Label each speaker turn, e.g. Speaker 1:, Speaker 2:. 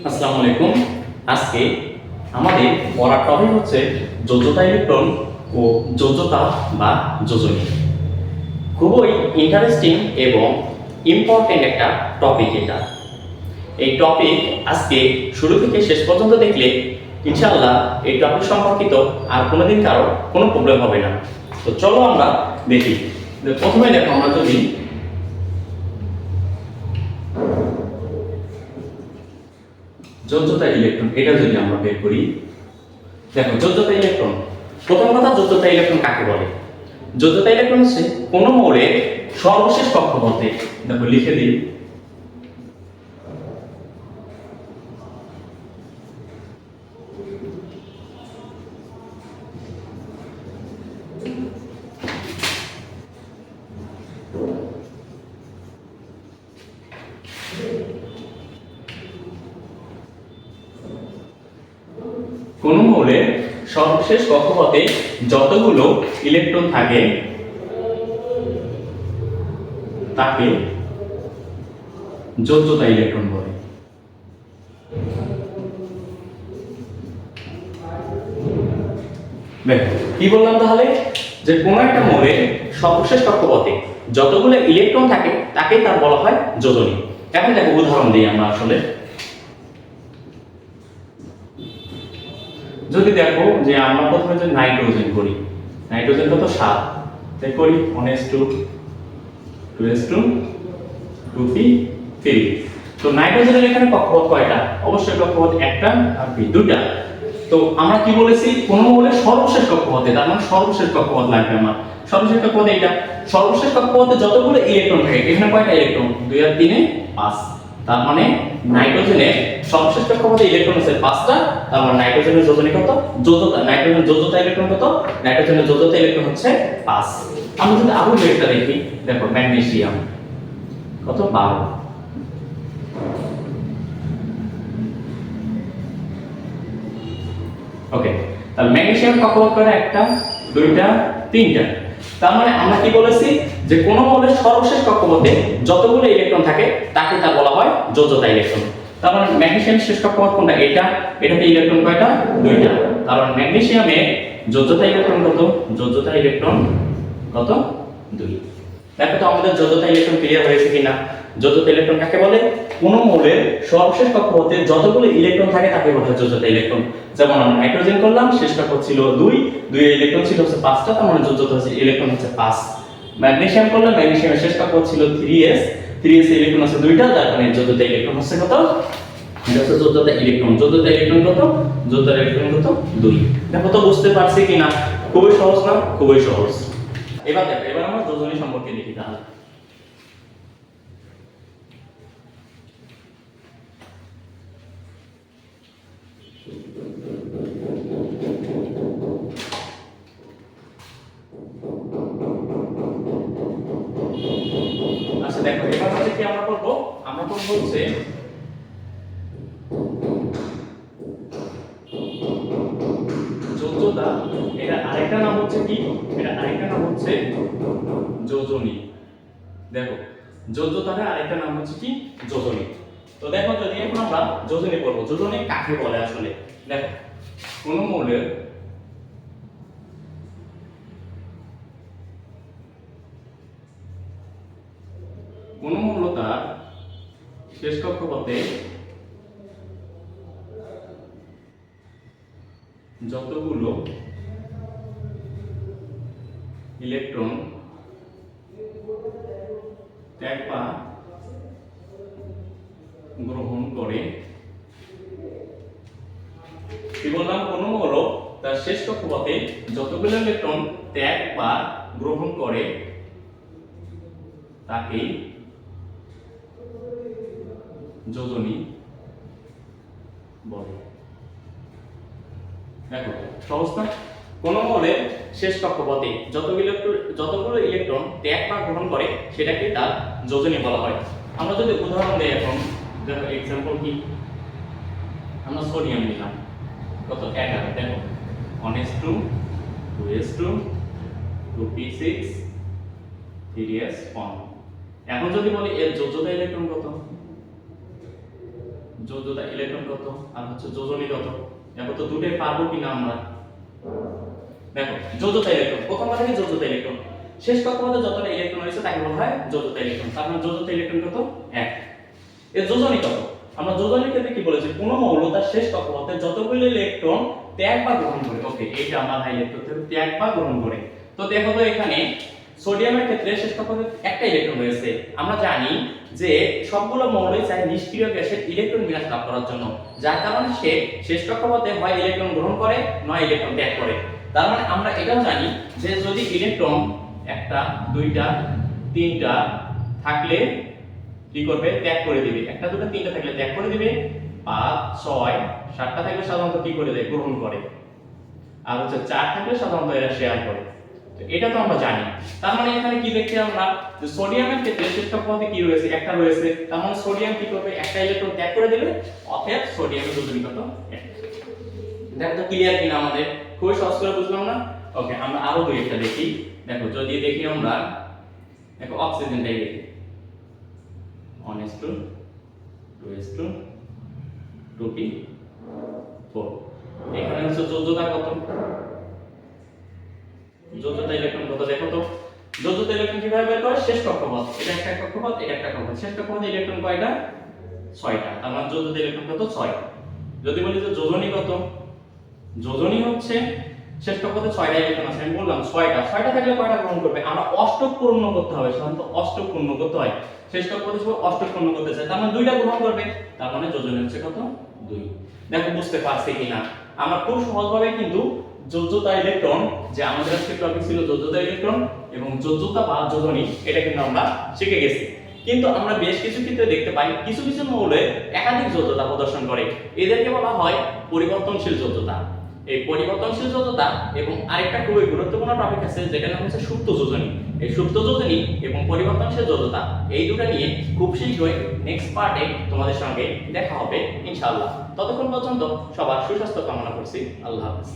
Speaker 1: আসসালামু আলাইকুম। আজকে আমাদের পড়ার টপিক হচ্ছে যোজ্যতা ইলেকট্রন ও যোজ্যতা বা যোজনী। খুবই ইন্টারেস্টিং এবং ইম্পর্টেন্ট একটা টপিক এটা। এই টপিক আজকে শুরু থেকে শেষ পর্যন্ত দেখলে ইনশাআল্লাহ এই টপিক সম্পর্কিত আর কোনোদিন কারো কোনো প্রবলেম হবে না। তো চলো আমরা দেখি। প্রথমে দেখো, আমরা যদি যোজ্যতা ইলেকট্রন এটা যদি আমরা বের করি, দেখো যোজ্যতা ইলেকট্রন, প্রথম কথা যোজ্যতা ইলেকট্রন কাকে বলে? যোজ্যতা ইলেকট্রন হচ্ছে কোন মৌলের সর্বশেষ কক্ষপথে, দেখো লিখে দিই, কোন মৌলের সর্বশেষ কক্ষপথে যতগুলো ইলেকট্রন থাকে তাকে যোজ্যতা ইলেকট্রন বলে। দেখো কি বললাম তাহলে, যে কোন একটা মৌলের সর্বশেষ কক্ষপথে যতগুলো ইলেকট্রন থাকে তাকে তার বলা হয় যোজনী। এখন দেখো উদাহরণ দিই আমরা। আসলে যদি দেখো যে আমরা প্রথমে যে নাইট্রোজেন করি, নাইট্রোজেন কত 7, তাই করি 1s2 2s2 2p3। তো নাইট্রোজেনের এখানে কক্ষপথ কয়টা? অবশ্যই কক্ষপথ একটা আর দুইটা। তো আমরা কি বলেছি, কোন মৌলের সর্বশেষ কক্ষপথে, তার মানে সর্বশেষ কক্ষপথ লাগবে আমার। সর্বশেষ কক্ষপথ এইটা, সর্বশেষ কক্ষপথে যতগুলো ইলেকট্রন থাকে, এখানে কয়টা ইলেকট্রন? 2 আর 3 এ 5। তার মানে নাইট্রোজেনের সর্বশেষ কক্ষপথে ইলেকট্রন আছে 5টা। তার মানে নাইট্রোজেনের যোজনী কত? যোজ্যতা, নাইট্রোজেনের যোজ্যতা ইলেকট্রন কত? নাইট্রোজেনের যোজ্যতা ইলেকট্রন হচ্ছে 5। আমরা যদি আরো একটা দেখি, দেখো ম্যাগনেসিয়াম কত? 12। ওকে, তাহলে ম্যাগনেসিয়াম কক্ষপথ করে একটা, দুইটা, তিনটা। তার মানে আমরা কি বলেছি, যে কোন মৌলের সর্বশেষ কক্ষপথে যতগুলো ইলেকট্রন থাকে তাকে তা বলা হয় যোজ্যতা ইলেকট্রন। তার মানে ম্যাগনেসিয়ামের শেষ কক্ষপথ কোনটা? এটা। এটাতে ইলেকট্রন কয়টা? দুইটা। কারণ ম্যাগনেসিয়ামে যোজ্যতা ইলেকট্রন কত? যোজ্যতা ইলেকট্রন কত? 2। দেখো তো আমাদের যোজ্যতা ইলেকট্রন ক্লিয়ার হয়েছে কিনা। যোজ্যতা ইলেকট্রন কাকে বলে? কোন মৌলের সর্বশেষ কক্ষপথে যতগুলো ইলেকট্রন থাকে তাকে বলা হয় যোজ্যতা ইলেকট্রন। যেমন আমরা নাইট্রোজেন করলাম, শেষ কক্ষপথ ছিল 2, 2 এর ইলেকট্রন ছিল হচ্ছে 5টা, তার মানে যোজ্যতা হচ্ছে ইলেকট্রন হচ্ছে 5। ম্যাগনেসিয়াম করলাম, ম্যাগনেসিয়ামের শেষ কক্ষপথ ছিল 3s, 3s এর ইলেকট্রন আছে 2টা, যার কারণে যোজ্যতা ইলেকট্রন হচ্ছে কত? এটা হচ্ছে যোজ্যতা ইলেকট্রন। যোজ্যতা ইলেকট্রন কত? যোজ্যতা ইলেকট্রন কত? 2। দেখো তো বুঝতে পারছি কিনা? খুবই সহজ না? খুবই সহজ। এবার দেখো, এবার আমরা যোজনী সম্পর্কে দেখি তাহলে। আচ্ছা দেখো, এবার হচ্ছে কি আমরা করব, আমরা করব হচ্ছে যোজ্যতা। এটা আরেকটা নাম হচ্ছে কি? এটা আরেকটা নাম হচ্ছে যোজনী। দেখো যোজ্যতার আরেকটা নাম হচ্ছে কি? যোজনী। তো দেখো, যদি এখন আমরা যোজনী করব, যোজনী কাকে বলে আসলে? দেখো কোন মৌলের কোন মৌল তার শেষ কক্ষপথে যতগুলো ইলেকট্রন ত্যাগ বা গ্রহণ করে, কি বললাম? কোন মৌল তার শেষ কক্ষপথে যতগুলো ইলেকট্রন ত্যাগ বা গ্রহণ করে তাকে যোজনী বলে। দেখো সহজ না? কোন মৌলের শেষ কক্ষপথে যতগুলো ইলেকট্রন ত্যাগ বা গ্রহণ করে সেটাকে তার যোজনী বলা হয়। আমরা যদি উদাহরণ দেই এখন, দেখো एग्जांपल কি? আমরা সোডিয়াম নিলাম, কত? 11। দেখো 1s2 2s2 2p6 3s1। এখন যদি বলি এর যোজ্যতা ইলেকট্রন কত? যোজ্যতা ইলেকট্রন কত আর হচ্ছে যোজনী কত। দেখো তো দুটোই পারবো কিনা আমরা। দেখো যোজ্যতা ইলেকট্রন, প্রথমবার থেকে যোজ্যতা ইলেকট্রন, শেষ কক্ষপথে যতটা ইলেকট্রন রয়েছে তাকে বলা হয় যোজ্যতা ইলেকট্রন। তার মানে যোজ্যতা ইলেকট্রন কত 1। এর যোজনী কত, আমরা যোজনীর ক্ষেত্রে কি বলেছি, কোন মৌল তার শেষ কক্ষপথে যতগুলো ইলেকট্রন ত্যাগ বা গ্রহণ করে। ওকে, এইটা আমরা হাইলাইট করতে হবে, ত্যাগ বা গ্রহণ করে। তো দেখো তো এখানে সোডিয়ামের ক্ষেত্রে শেষ কক্ষপথে একটা ইলেকট্রন রয়েছে। আমরা জানি যে সবগুলো মৌলই চায় নিষ্ক্রিয় গ্যাসের ইলেকট্রন বিন্যাস লাভ করার জন্য, যার কারণে সে শেষ কক্ষপথে হয় ইলেকট্রন গ্রহণ করে নয় ইলেকট্রন ত্যাগ করে। তার মানে আমরা এটাও জানি যে যদি ইলেকট্রন একটা দুইটা তিনটা থাকলে কি করবে, ত্যাগ করে দিবে। একটা দুটো তিনটা থাকলে ত্যাগ করে দিবে, 5 6 7টা থাকলে সাধারণত কি করে দেয়, গ্রহণ করে। আর হচ্ছে 4 থাকলে সাধারণত এরা শেয়ার করে। তো এটা তো আমরা জানি। তার মানে এখানে কি দেখছি আমরা, যে সোডিয়ামের ক্ষেত্রে শেষ কক্ষপথে কি রয়েছে, একটা রয়েছে। তার মানে সোডিয়াম কি করবে, একটা ইলেকট্রন ত্যাগ করে দিবে, অতএব সোডিয়ামের যোজনী কত 1। দেখো তো ক্লিয়ার কিনা আমাদের, খুবই সহজ করে বুঝলাম না। ওকে, আমরা আরো দুই একটা দেখি। দেখো যদি দেখি আমরা, দেখো অক্সিজেনটাই দেখি, 1:2 2:2 2p4। এখানে হচ্ছে যোজ্যতা কত, যোজ্যতা ইলেকট্রন কত। দেখো তো যোজ্যতা ইলেকট্রন কিভাবে বের করে, শেষ কক্ষপথ, এটা একটা কক্ষপথ, এটা একটা কক্ষপথ, শেষ কক্ষপথে ইলেকট্রন কয়টা, 6টা। তার মানে যোজ্যতা ইলেকট্রন কত 6। যদি বলি যে যোজনী কত, যোজনী হচ্ছে শেষ কক্ষপথে 6টা ইলেকট্রন আছে। আমি বললাম 6টা থাকলে কয়টা গ্রহণ করবে, আমরা অষ্টক পূর্ণ করতে হবে, সাধারণত অষ্টক পূর্ণ করতে হয়। শেষ কক্ষপথে সব অষ্টক পূর্ণ করতে চায়, তার মানে 2টা গ্রহণ করবে, তার মানে যোজনী হচ্ছে কত 2। দেখো বুঝতে পারছি কিনা, আমরা খুব সহজভাবে কিন্তু যোজ্যতা ইলেকট্রন, যে আমাদের আজকে টপিক ছিল যোজ্যতা ইলেকট্রন এবং যোজ্যতা বা যোজনী, এটা কিন্তু আমরা শিখে গেছি। কিন্তু আমরা বেশ কিছু ক্ষেত্রে দেখতে পাই কিছু কিছু মৌলে একাধিক যোজ্যতা প্রদর্শন করে, এদেরকে বলা হয় পরিবর্তনশীল যোজ্যতা। এই পরিবর্তনশীল যোজ্যতা এবং আরেকটা খুবই গুরুত্বপূর্ণ টপিক আছে যেটার নাম হচ্ছে সুপ্ত যোজনী। এই সুপ্ত যোজনী এবং পরিবর্তনশীল যোজ্যতা, এই দুটো নিয়ে খুব শীঘ্রই নেক্সট পার্টে তোমাদের সঙ্গে দেখা হবে ইনশাআল্লাহ। ততক্ষণ পর্যন্ত সবার সুস্বাস্থ্য কামনা করছি। আল্লাহ হাফেজ।